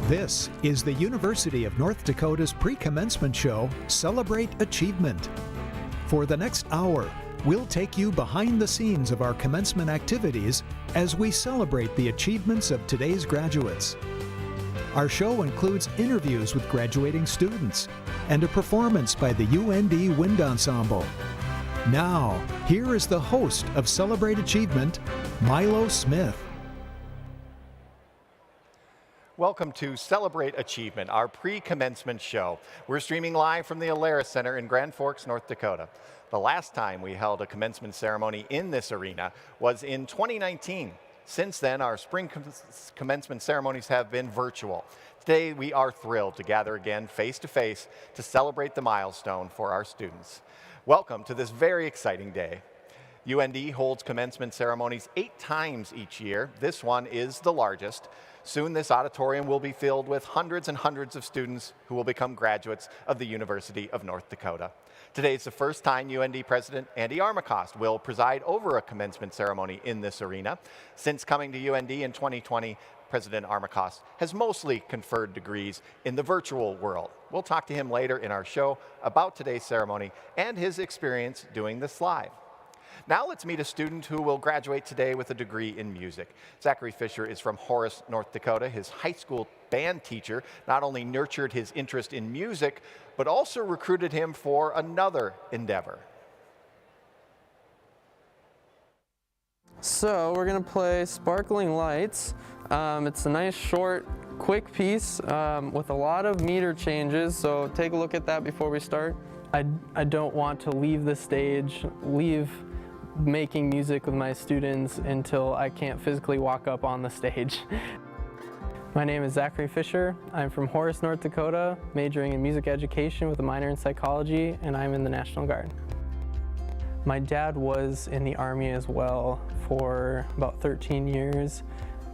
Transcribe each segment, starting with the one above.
This is the University of North Dakota's pre-commencement show, Celebrate Achievement. For the next hour, we'll take you behind the scenes of our commencement activities as we celebrate the achievements of today's graduates. Our show includes interviews with graduating students and a performance by the UND Wind Ensemble. Now, here is the host of Celebrate Achievement, Milo Smith. Welcome to Celebrate Achievement, our pre-commencement show. We're streaming live from the Alaris Center in Grand Forks, North Dakota. The last time we held a commencement ceremony in this arena was in 2019. Since then, our spring commencement ceremonies have been virtual. Today, we are thrilled to gather again face-to-face to celebrate the milestone for our students. Welcome to this very exciting day. UND holds commencement ceremonies 8 times each year. This one is the largest. Soon this auditorium will be filled with hundreds and hundreds of students who will become graduates of the University of North Dakota. Today is the first time UND President Andrew Armacost will preside over a commencement ceremony in this arena. Since coming to UND in 2020, President Armacost has mostly conferred degrees in the virtual world. We'll talk to him later in our show about today's ceremony and his experience doing this live. Now let's meet a student who will graduate today with a degree in music. Zachary Fisher is from Horace, North Dakota. His high school band teacher not only nurtured his interest in music, but also recruited him for another endeavor. So we're gonna play Sparkling Lights. It's a nice, short, quick piece with a lot of meter changes, so take a look at that before we start. I don't want to leave the stage, leave making music with my students until I can't physically walk up on the stage. My name is Zachary Fisher. I'm from Horace, North Dakota, majoring in music education with a minor in psychology, and I'm in the National Guard. My dad was in the Army as well for about 13 years,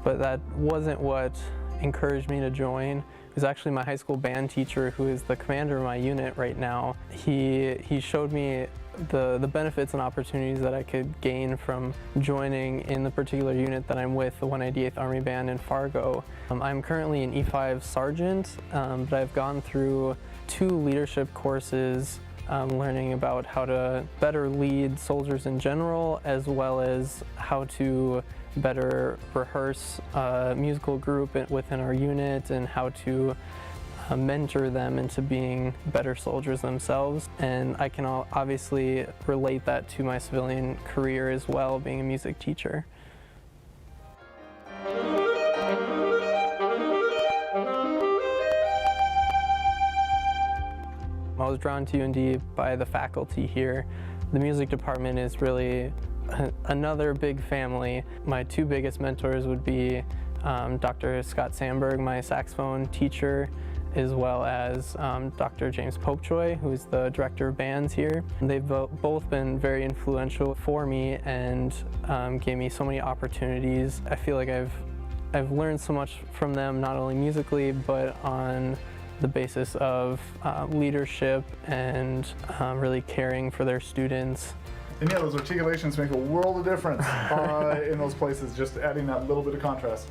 but that wasn't what encouraged me to join. It was actually my high school band teacher, who is the commander of my unit right now. He showed me the benefits and opportunities that I could gain from joining in the particular unit that I'm with, the 198th Army Band in Fargo. I'm currently an E5 sergeant, but I've gone through 2 leadership courses, learning about how to better lead soldiers in general, as well as how to better rehearse a musical group within our unit and how to mentor them into being better soldiers themselves. And I can obviously relate that to my civilian career as well, being a music teacher. I was drawn to UND by the faculty here. The music department is really another big family. My 2 biggest mentors would be Dr. Scott Sandberg, my saxophone teacher, as well as Dr. James Popejoy, who's the director of bands here. They've both been very influential for me and gave me so many opportunities. I feel like I've learned so much from them, not only musically, but on the basis of leadership and really caring for their students. And yeah, those articulations make a world of difference in those places, just adding that little bit of contrast.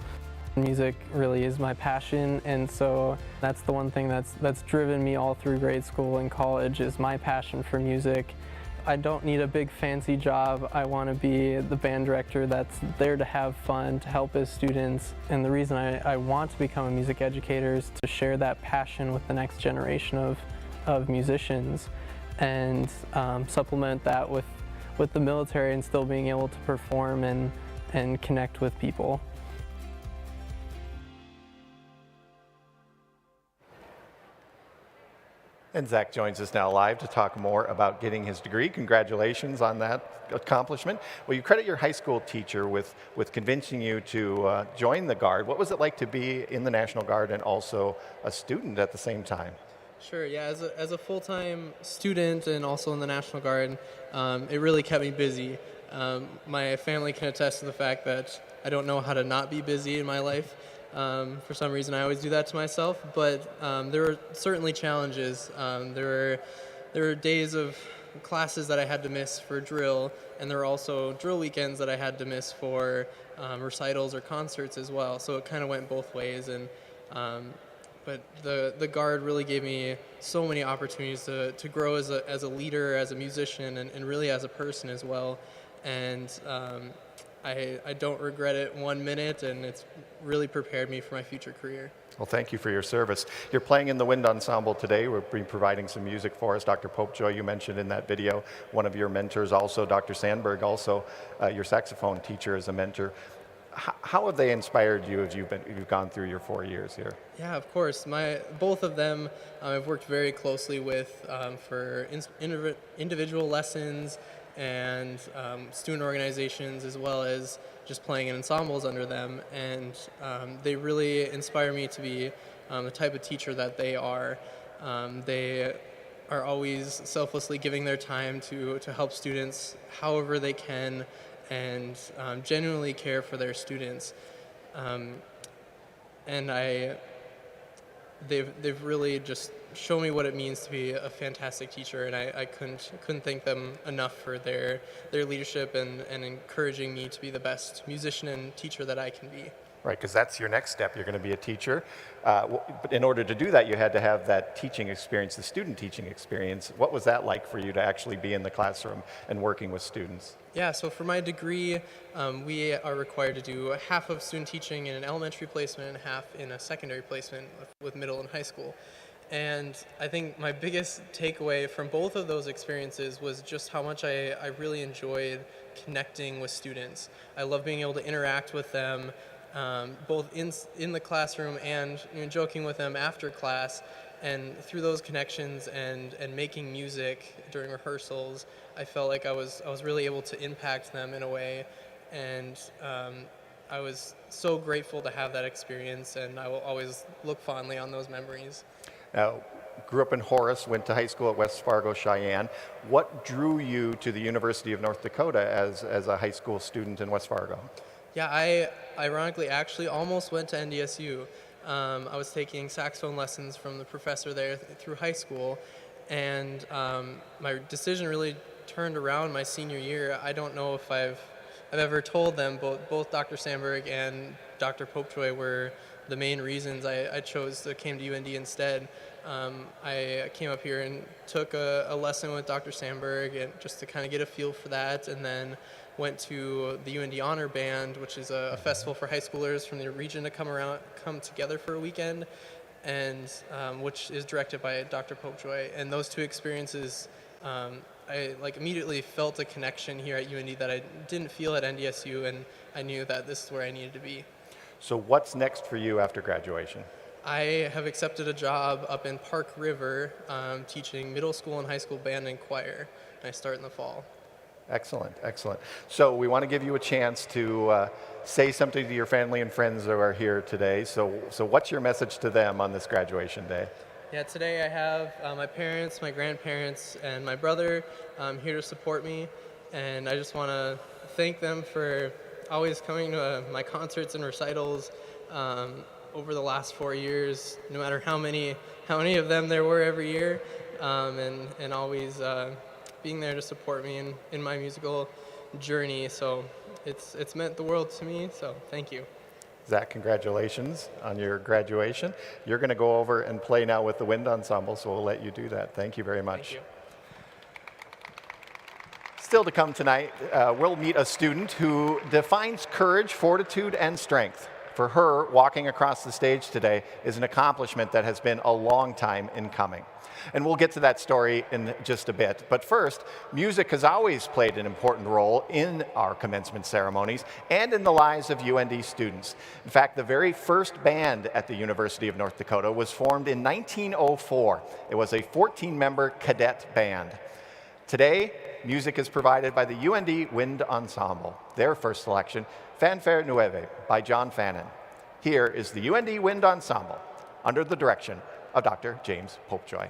Music really is my passion, and so that's the one thing that's driven me all through grade school and college, is my passion for music. I don't need a big fancy job. I want to be the band director that's there to have fun, to help his students. And the reason I want to become a music educator is to share that passion with the next generation of musicians, and supplement that with the military and still being able to perform and connect with people. And Zach joins us now live to talk more about getting his degree. Congratulations on that accomplishment. Well, you credit your high school teacher with convincing you to join the Guard. What was it like to be in the National Guard and also a student at the same time? Sure, yeah, as a full-time student and also in the National Guard, it really kept me busy. My family can attest to the fact that I don't know how to not be busy in my life. For some reason, I always do that to myself, but there were certainly challenges. There were days of classes that I had to miss for drill, and there were also drill weekends that I had to miss for recitals or concerts as well. So it kind of went both ways, and but the Guard really gave me so many opportunities to grow as a leader, as a musician, and really as a person as well. And I don't regret it 1 minute, and it's really prepared me for my future career. Well, thank you for your service. You're playing in the wind ensemble today. We'll be providing some music for us. Dr. Popejoy, you mentioned in that video, one of your mentors also, Dr. Sandberg, also your saxophone teacher is a mentor. How have they inspired you as you've gone through your 4 years here? Yeah, of course. Both of them I've worked very closely with for individual lessons and student organizations, as well as just playing in ensembles under them. And they really inspire me to be the type of teacher that they are. They are always selflessly giving their time to help students however they can, and genuinely care for their students. And they've really just shown me what it means to be a fantastic teacher, and I couldn't thank them enough for their leadership and encouraging me to be the best musician and teacher that I can be. Right, because that's your next step. You're going to be a teacher. But in order to do that, you had to have that teaching experience, the student teaching experience. What was that like for you to actually be in the classroom and working with students? Yeah, so for my degree, we are required to do half of student teaching in an elementary placement and half in a secondary placement with middle and high school. And I think my biggest takeaway from both of those experiences was just how much I really enjoyed connecting with students. I love being able to interact with them, both in the classroom and joking with them after class. And through those connections and making music during rehearsals, I felt like I was really able to impact them in a way. And I was so grateful to have that experience, and I will always look fondly on those memories. Now, grew up in Horace, went to high school at West Fargo, Cheyenne. What drew you to the University of North Dakota as a high school student in West Fargo? Yeah, I ironically actually almost went to NDSU. I was taking saxophone lessons from the professor there through high school, and my decision really turned around my senior year. I don't know if I've ever told them, but both Dr. Sandberg and Dr. Popejoy were the main reasons I came to UND instead. I came up here and took a lesson with Dr. Sandberg, and just to kind of get a feel for that, and then went to the UND Honor Band, which is a festival for high schoolers from the region to come together for a weekend, and which is directed by Dr. Popejoy. And those two experiences, I immediately felt a connection here at UND that I didn't feel at NDSU, and I knew that this is where I needed to be. So what's next for you after graduation? I have accepted a job up in Park River teaching middle school and high school band and choir, and I start in the fall. Excellent, excellent. So we want to give you a chance to say something to your family and friends who are here today. So what's your message to them on this graduation day? Yeah, today I have my parents, my grandparents, and my brother here to support me, and I just want to thank them for always coming to my concerts and recitals over the last 4 years, no matter how many of them there were every year, and always being there to support me in my musical journey. So it's meant the world to me, so thank you. Zach, congratulations on your graduation. You're going to go over and play now with the wind ensemble, so we'll let you do that. Thank you very much. Thank you. Still to come tonight, we'll meet a student who defines courage, fortitude, and strength. For her, walking across the stage today is an accomplishment that has been a long time in coming. And we'll get to that story in just a bit. But first, music has always played an important role in our commencement ceremonies and in the lives of UND students. In fact, the very first band at the University of North Dakota was formed in 1904. It was a 14-member cadet band. Today, music is provided by the UND Wind Ensemble. Their first selection, Fanfare Nueve by John Fannin. Here is the UND Wind Ensemble under the direction of Dr. James Popejoy.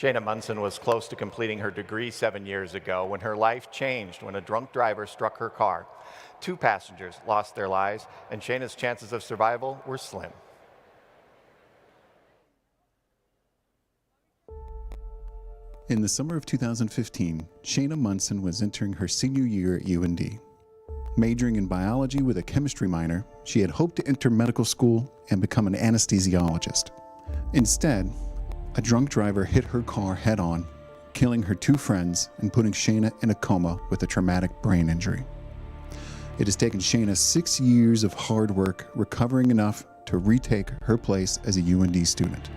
Shayna Munson was close to completing her degree 7 years ago when her life changed when a drunk driver struck her car. 2 passengers lost their lives, and Shayna's chances of survival were slim. In the summer of 2015, Shayna Munson was entering her senior year at UND. Majoring in biology with a chemistry minor, she had hoped to enter medical school and become an anesthesiologist. Instead, a drunk driver hit her car head-on, killing her 2 friends and putting Shayna in a coma with a traumatic brain injury. It has taken Shayna 6 years of hard work recovering enough to retake her place as a UND student.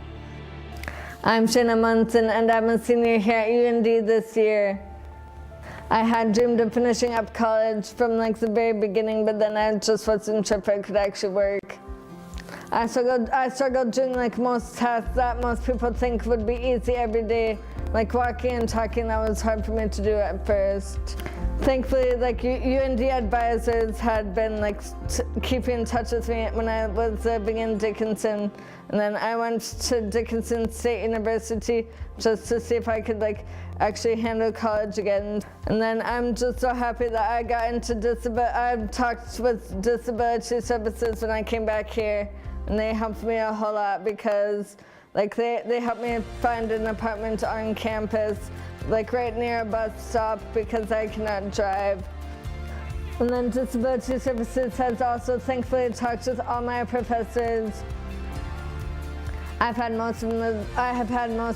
I'm Shayna Munson, and I'm a senior here at UND this year. I had dreamed of finishing up college from the very beginning, but then I just wasn't sure if I could actually work. I struggled doing most tasks that most people think would be easy every day, like walking and talking. That was hard for me to do at first. Thankfully, UND advisors had been keeping in touch with me when I was living in Dickinson, and then I went to Dickinson State University just to see if I could actually handle college again. And then I'm just so happy that I got into I talked with disability services when I came back here, and they helped me a whole lot because they helped me find an apartment on campus, right near a bus stop because I cannot drive. And then Disability Services has also thankfully talked with all my professors. I have had most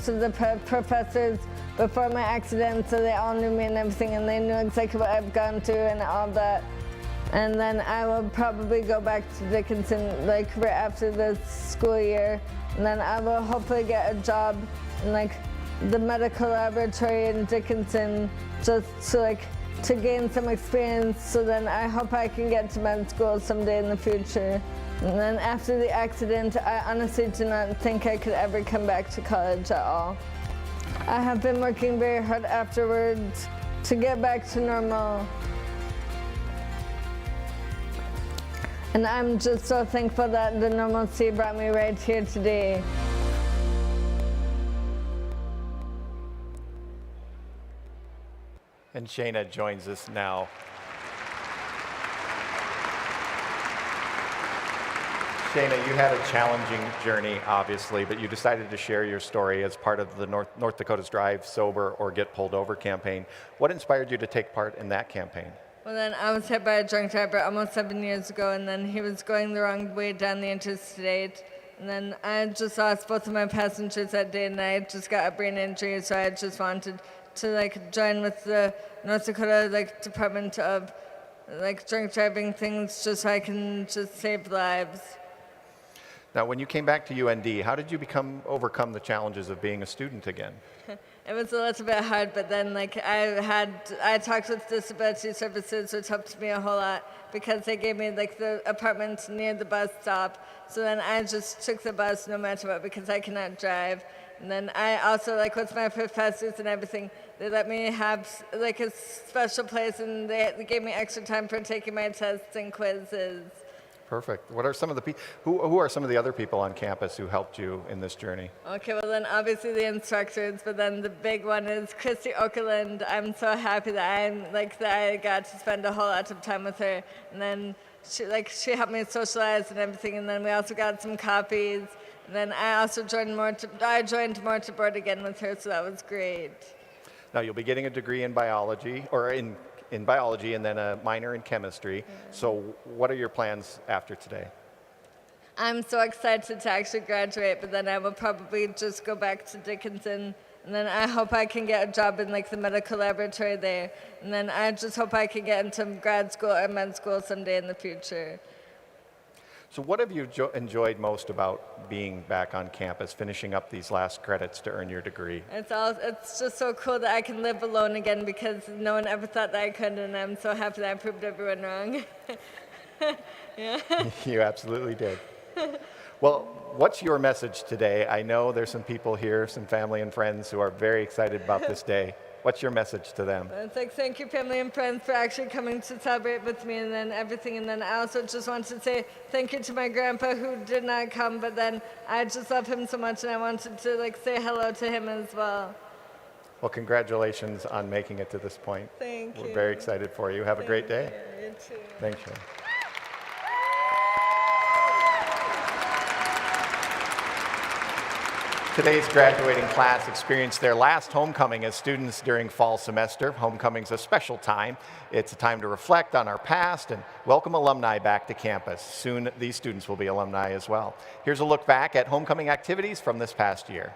of the professors before my accident, so they all knew me and everything, and they knew exactly what I've gone through and all that. And then I will probably go back to Dickinson right after this school year, and then I will hopefully get a job in the medical laboratory in Dickinson just to gain some experience, so then I hope I can get to med school someday in the future. And then after the accident, I honestly do not think I could ever come back to college at all. I have been working very hard afterwards to get back to normal. And I'm just so thankful that the normalcy brought me right here today. And Shayna joins us now. Shayna, you had a challenging journey, obviously, but you decided to share your story as part of the North Dakota's Drive Sober or Get Pulled Over campaign. What inspired you to take part in that campaign? Well, then I was hit by a drunk driver almost 7 years ago, and then he was going the wrong way down the interstate. And then I just lost both of my passengers that day, and I just got a brain injury, so I just wanted to join with the North Dakota Department of drunk driving things, just so I can just save lives. Now, when you came back to UND, how did you overcome the challenges of being a student again? It was a little bit hard, but then I talked with Disability Services, which helped me a whole lot because they gave me the apartment near the bus stop. So then I just took the bus no matter what because I cannot drive. And then I also with my professors and everything, they let me have a special place, and they gave me extra time for taking my tests and quizzes. Perfect. What are some of the who are some of the other people on campus who helped you in this journey? Okay, well then obviously the instructors, but then the big one is Christy Okerlund. I'm so happy that that I got to spend a whole lot of time with her, and then she helped me socialize and everything, and then we also got some copies, and then I also joined More to Board again with her, so that was great. Now you'll be getting a degree in biology in biology and then a minor in chemistry. So what are your plans after today? I'm so excited to actually graduate, but then I will probably just go back to Dickinson, and then I hope I can get a job in the medical laboratory there, and then I just hope I can get into grad school or med school someday in the future. So what have you enjoyed most about being back on campus, finishing up these last credits to earn your degree? It's just so cool that I can live alone again because no one ever thought that I could, and I'm so happy that I proved everyone wrong. Yeah. You absolutely did. Well, what's your message today? I know there's some people here, some family and friends who are very excited about this day. What's your message to them? It's like, thank you, family and friends, for actually coming to celebrate with me and then everything. And then I also just want to say thank you to my grandpa who did not come, but then I just love him so much and I wanted to like say hello to him as well. Well, congratulations on making it to this point. Thank you. We're very excited for you. Have a great day. You too. Thanks, Shayna. Today's graduating class experienced their last homecoming as students during fall semester. Homecoming's a special time. It's a time to reflect on our past and welcome alumni back to campus. Soon, these students will be alumni as well. Here's a look back at homecoming activities from this past year.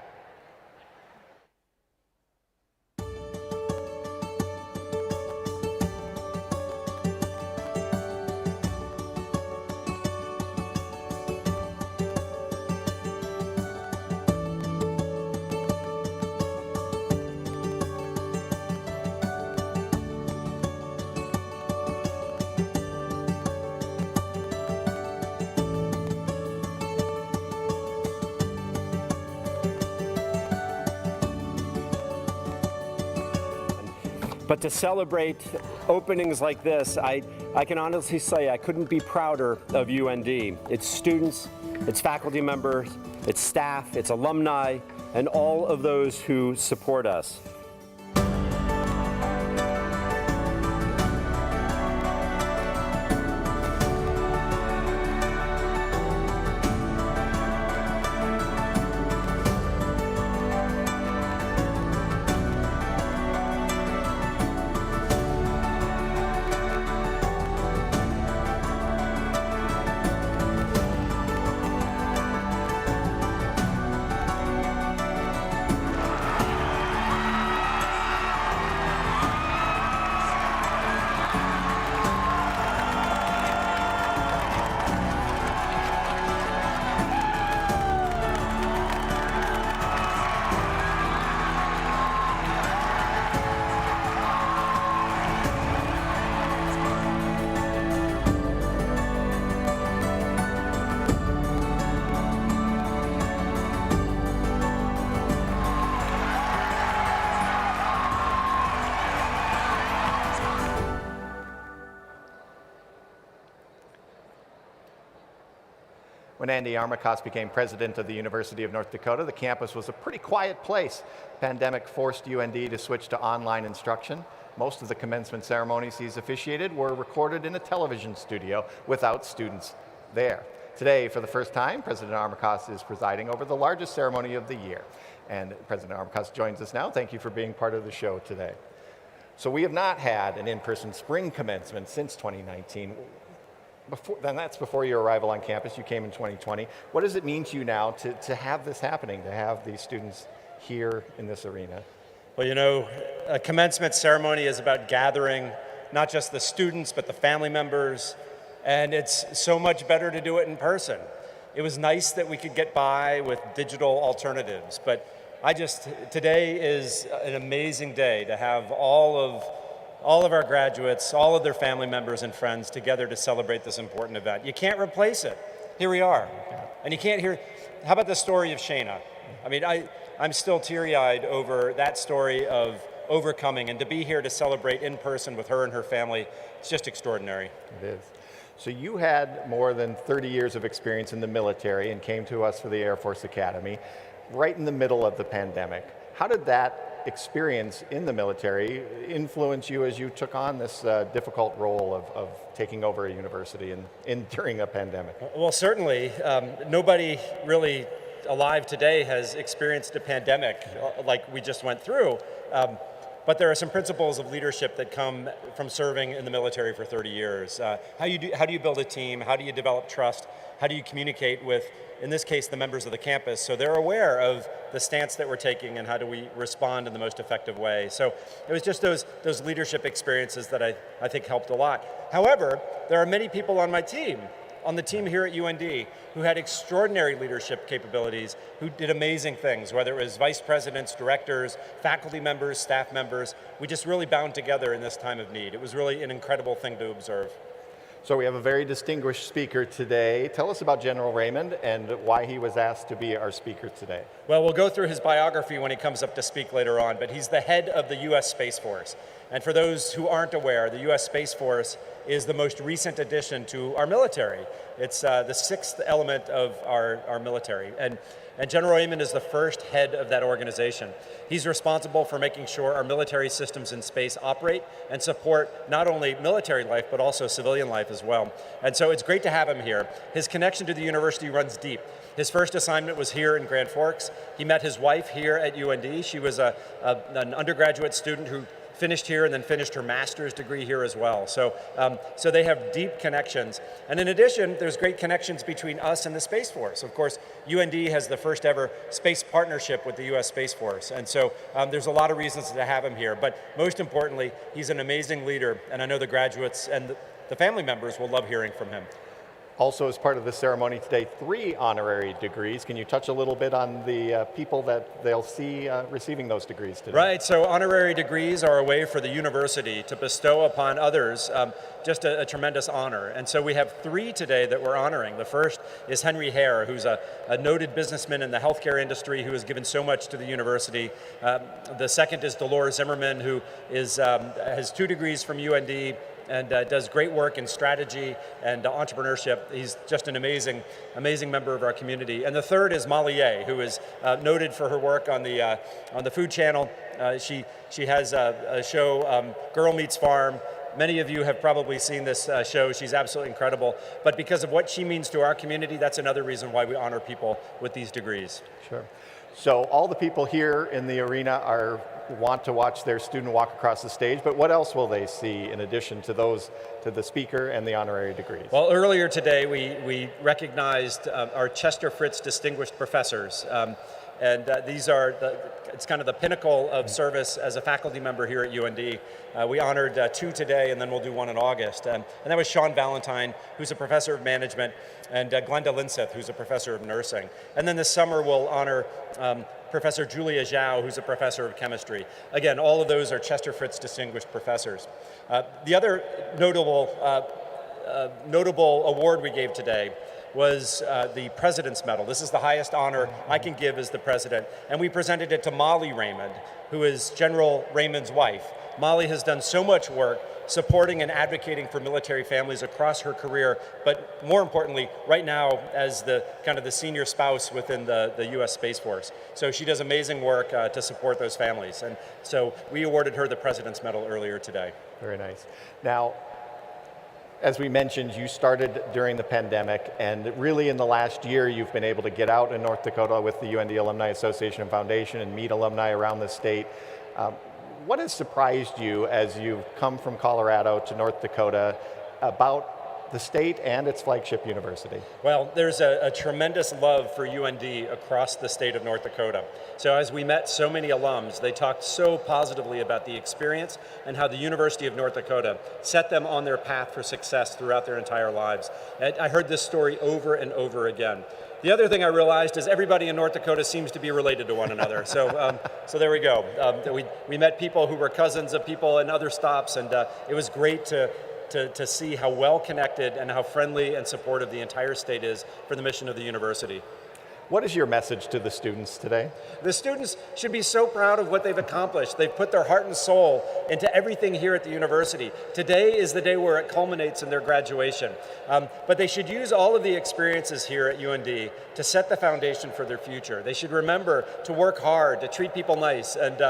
But to celebrate openings like this, I can honestly say I couldn't be prouder of UND. Its students, its faculty members, its staff, its alumni, and all of those who support us. When Andy Armacost became president of the University of North Dakota, the campus was a pretty quiet place. Pandemic forced UND to switch to online instruction. Most of the commencement ceremonies he's officiated were recorded in a television studio without students there. Today, for the first time, President Armacost is presiding over the largest ceremony of the year. And President Armacost joins us now. Thank you for being part of the show today. So we have not had an in-person spring commencement since 2019. That's before your arrival on campus. You came in 2020. What does it mean to you now to have this happening, to have these students here in this arena? Well, you know, a commencement ceremony is about gathering not just the students, but the family members, and it's so much better to do it in person. It was nice that we could get by with digital alternatives, but today is an amazing day to have all of our graduates, all of their family members and friends together to celebrate this important event. You can't replace it. Here we are. And you can't hear, how about the story of Shayna? I mean, I'm still teary-eyed over that story of overcoming, and to be here to celebrate in person with her and her family, it's just extraordinary. It is. So you had more than 30 years of experience in the military and came to us for the Air Force Academy right in the middle of the pandemic. How did that experience in the military influence you as you took on this difficult role of taking over a university during a pandemic? Well, certainly. Nobody really alive today has experienced a pandemic like we just went through. But there are some principles of leadership that come from serving in the military for 30 years. How do you build a team? How do you develop trust? How do you communicate with, in this case, the members of the campus, so they're aware of the stance that we're taking and how do we respond in the most effective way. So it was just those leadership experiences that I think helped a lot. However, there are many people on my team, on the team here at UND, who had extraordinary leadership capabilities, who did amazing things, whether it was vice presidents, directors, faculty members, staff members. We just really bound together in this time of need. It was really an incredible thing to observe. So we have a very distinguished speaker today. Tell us about General Raymond and why he was asked to be our speaker today. Well, we'll go through his biography when he comes up to speak later on, but he's the head of the U.S. Space Force. And for those who aren't aware, the U.S. Space Force is the most recent addition to our military. It's the sixth element of our military. And General Raymond is the first head of that organization. He's responsible for making sure our military systems in space operate and support not only military life, but also civilian life as well. And so it's great to have him here. His connection to the university runs deep. His first assignment was here in Grand Forks. He met his wife here at UND. She was an undergraduate student who finished here and then finished her master's degree here as well. So they have deep connections. And in addition, there's great connections between us and the Space Force. Of course, UND has the first ever space partnership with the US Space Force. And so there's a lot of reasons to have him here. But most importantly, he's an amazing leader. And I know the graduates and the family members will love hearing from him. Also, as part of the ceremony today, 3 honorary degrees. Can you touch a little bit on the people that they'll see receiving those degrees today? Right, so honorary degrees are a way for the university to bestow upon others just a tremendous honor. And so we have 3 today that we're honoring. The first is Henry Hare, who's a noted businessman in the healthcare industry who has given so much to the university. The second is Dolores Zimmerman, who has 2 degrees from UND, and does great work in strategy and entrepreneurship. He's just an amazing member of our community. And the third is Molly Ye, who is noted for her work on the Food Channel. She has a show, Girl Meets Farm. Many of you have probably seen this show. She's absolutely incredible. But because of what she means to our community, that's another reason why we honor people with these degrees. Sure. So all the people here in the arena want to watch their student walk across the stage, but what else will they see in addition to the speaker and the honorary degrees? Well, earlier today we recognized our Chester Fritz Distinguished Professors. These are it's kind of the pinnacle of service as a faculty member here at UND. We honored 2 today, and then we'll do 1 in August. And that was Sean Valentine, who's a professor of management, and Glenda Linseth, who's a professor of nursing. And then this summer we'll honor Professor Julia Zhao, who's a professor of chemistry. Again, all of those are Chester Fritz Distinguished Professors. The other notable award we gave today was the President's Medal. This is the highest honor I can give as the president. And we presented it to Molly Raymond, who is General Raymond's wife. Molly has done so much work supporting and advocating for military families across her career, but more importantly, right now as the senior spouse within the U.S. Space Force. So she does amazing work to support those families. And so we awarded her the President's Medal earlier today. Very nice. Now, as we mentioned, you started during the pandemic, and really in the last year you've been able to get out in North Dakota with the UND Alumni Association and Foundation and meet alumni around the state. What has surprised you as you've come from Colorado to North Dakota about the state and its flagship university? Well, there's a tremendous love for UND across the state of North Dakota. So as we met so many alums, they talked so positively about the experience and how the University of North Dakota set them on their path for success throughout their entire lives. And I heard this story over and over again. The other thing I realized is everybody in North Dakota seems to be related to one another. So there we go. We met people who were cousins of people in other stops, and it was great to see how well connected and how friendly and supportive the entire state is for the mission of the university. What is your message to the students today? The students should be so proud of what they've accomplished. They've put their heart and soul into everything here at the university. Today is the day where it culminates in their graduation. But they should use all of the experiences here at UND to set the foundation for their future. They should remember to work hard, to treat people nice, and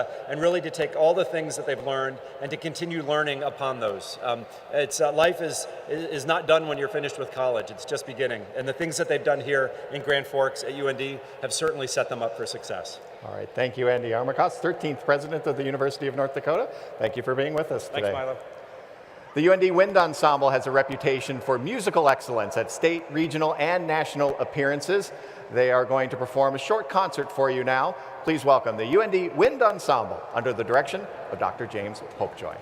really to take all the things that they've learned and to continue learning upon those. Life is not done when you're finished with college. It's just beginning. And the things that they've done here in Grand Forks at UND have certainly set them up for success. All right, thank you, Andy Armacost, 13th President of the University of North Dakota. Thank you for being with us today. Thanks, Milo. The UND Wind Ensemble has a reputation for musical excellence at state, regional, and national appearances. They are going to perform a short concert for you now. Please welcome the UND Wind Ensemble under the direction of Dr. James Popejoy.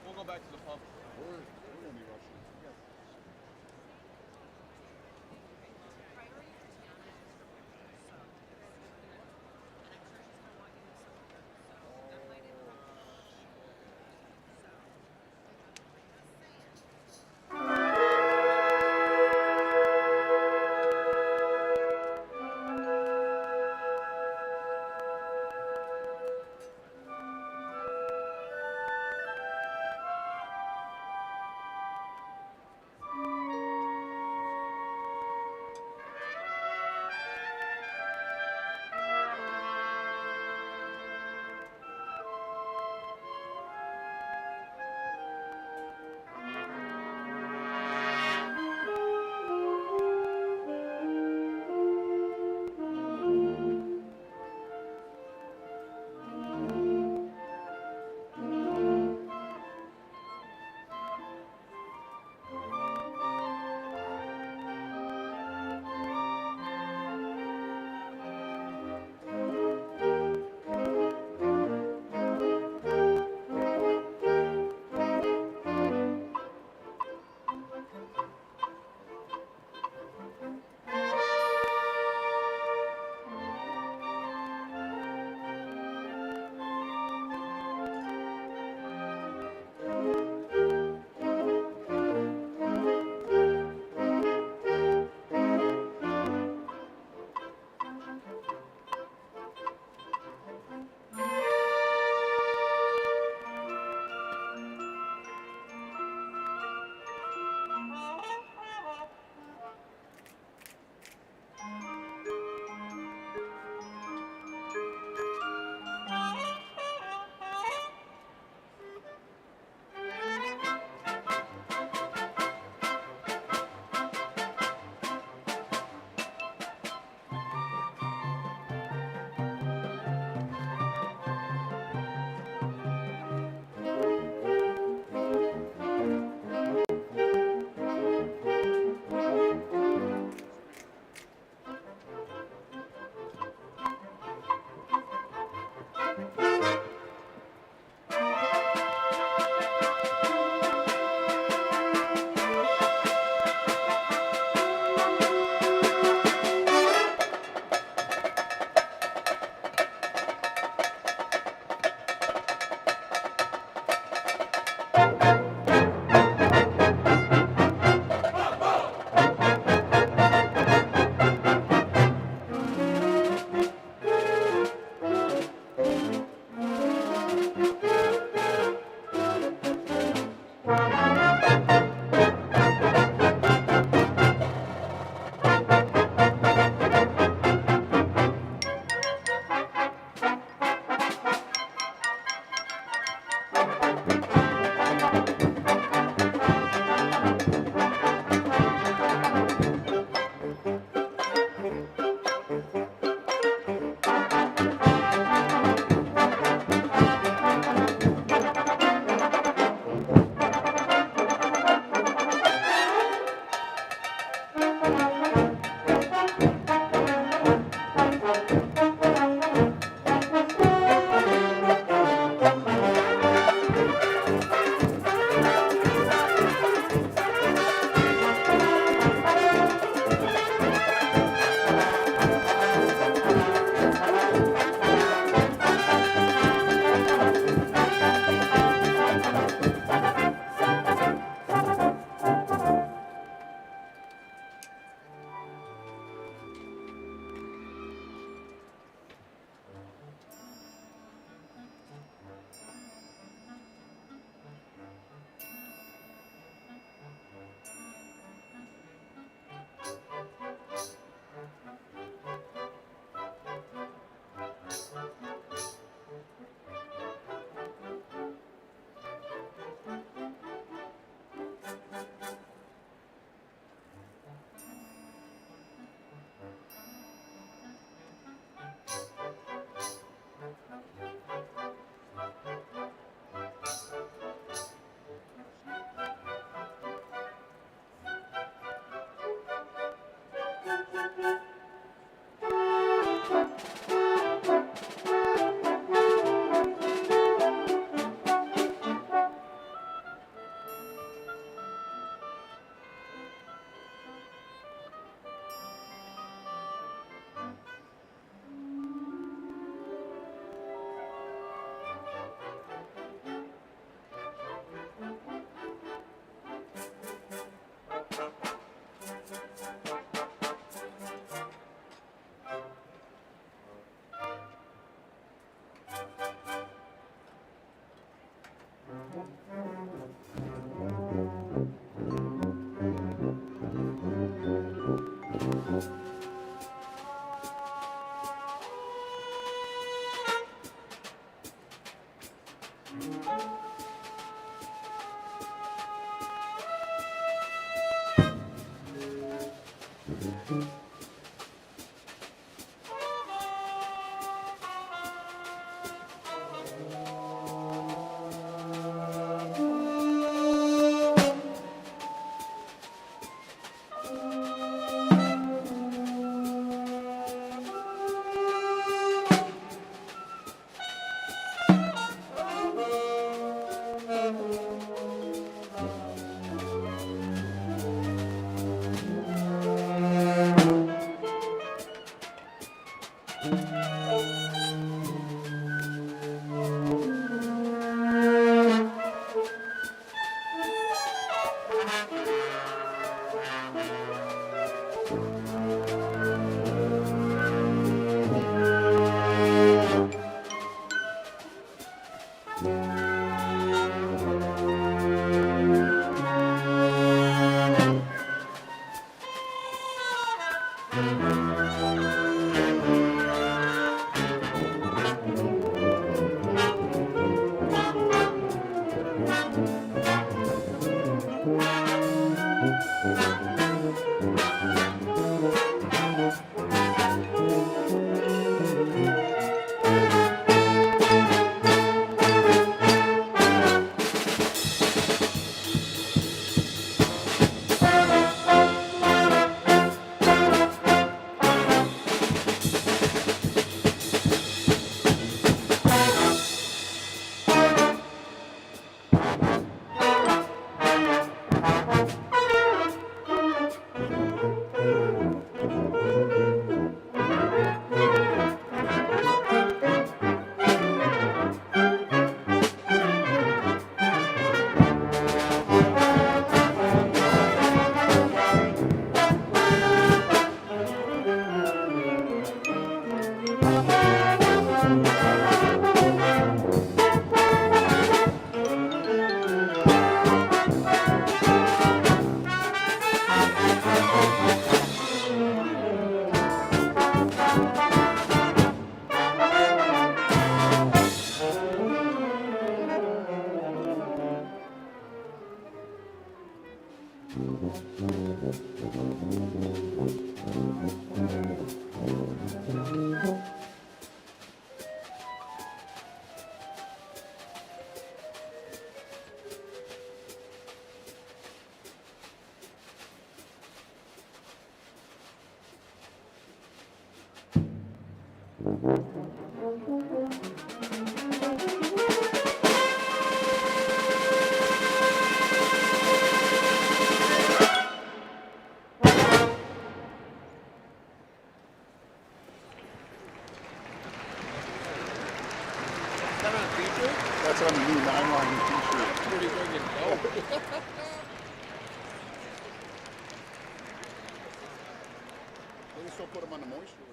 We'll go back to the pub. We're gonna be rushing. That's on the new 9-line t-shirt. Where do you think it go? They can still put them on the moisture.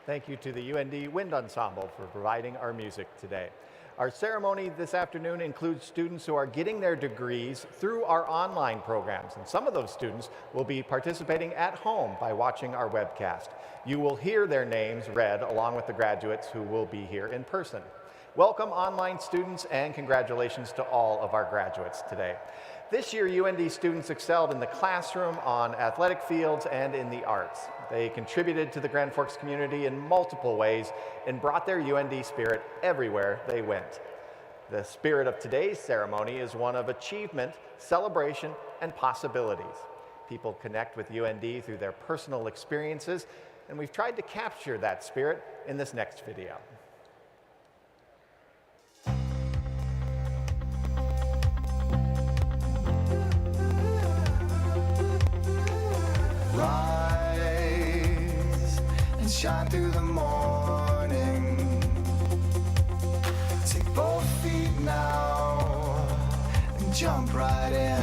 Thank you to the UND Wind Ensemble for providing our music today. Our ceremony this afternoon includes students who are getting their degrees through our online programs, and some of those students will be participating at home by watching our webcast. You will hear their names read along with the graduates who will be here in person. Welcome online students and congratulations to all of our graduates today. This year, UND students excelled in the classroom, on athletic fields, and in the arts. They contributed to the Grand Forks community in multiple ways and brought their UND spirit everywhere they went. The spirit of today's ceremony is one of achievement, celebration, and possibilities. People connect with UND through their personal experiences, and we've tried to capture that spirit in this next video. Rise and shine through the morning. Take both feet now and jump right in.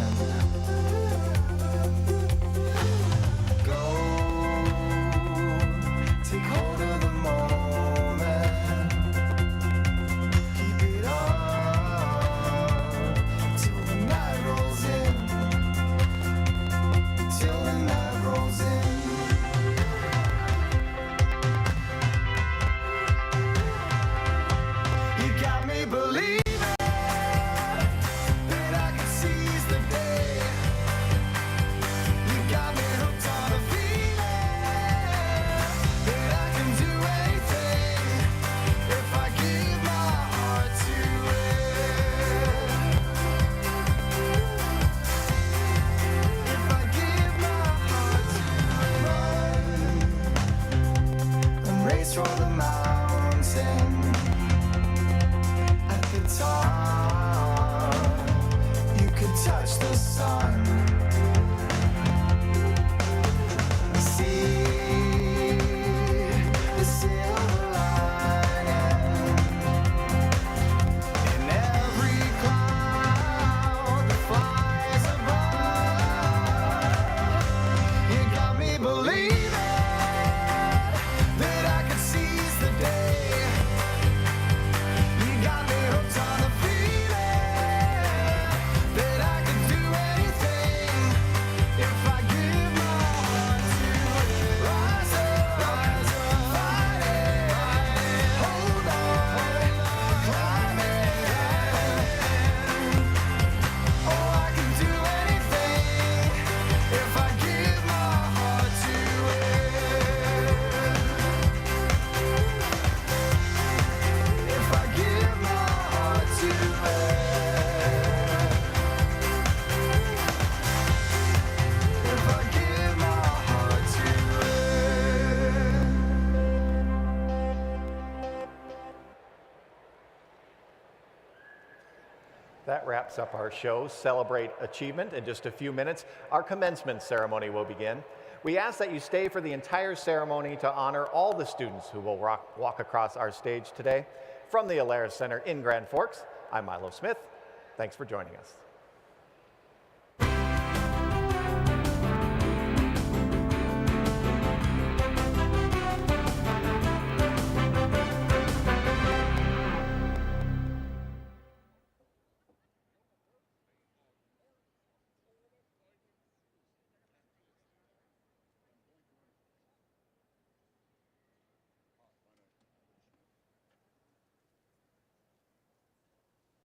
Go, take hold of the moment. Keep it up till the night rolls in. Till the night rolls in. You got me believing that I can seize the day. You got me hooked on a feeling that I can That wraps up our show, Celebrate Achievement. In just a few minutes, our commencement ceremony will begin. We ask that you stay for the entire ceremony to honor all the students who will walk across our stage today. From the Alaris Center in Grand Forks, I'm Milo Smith. Thanks for joining us.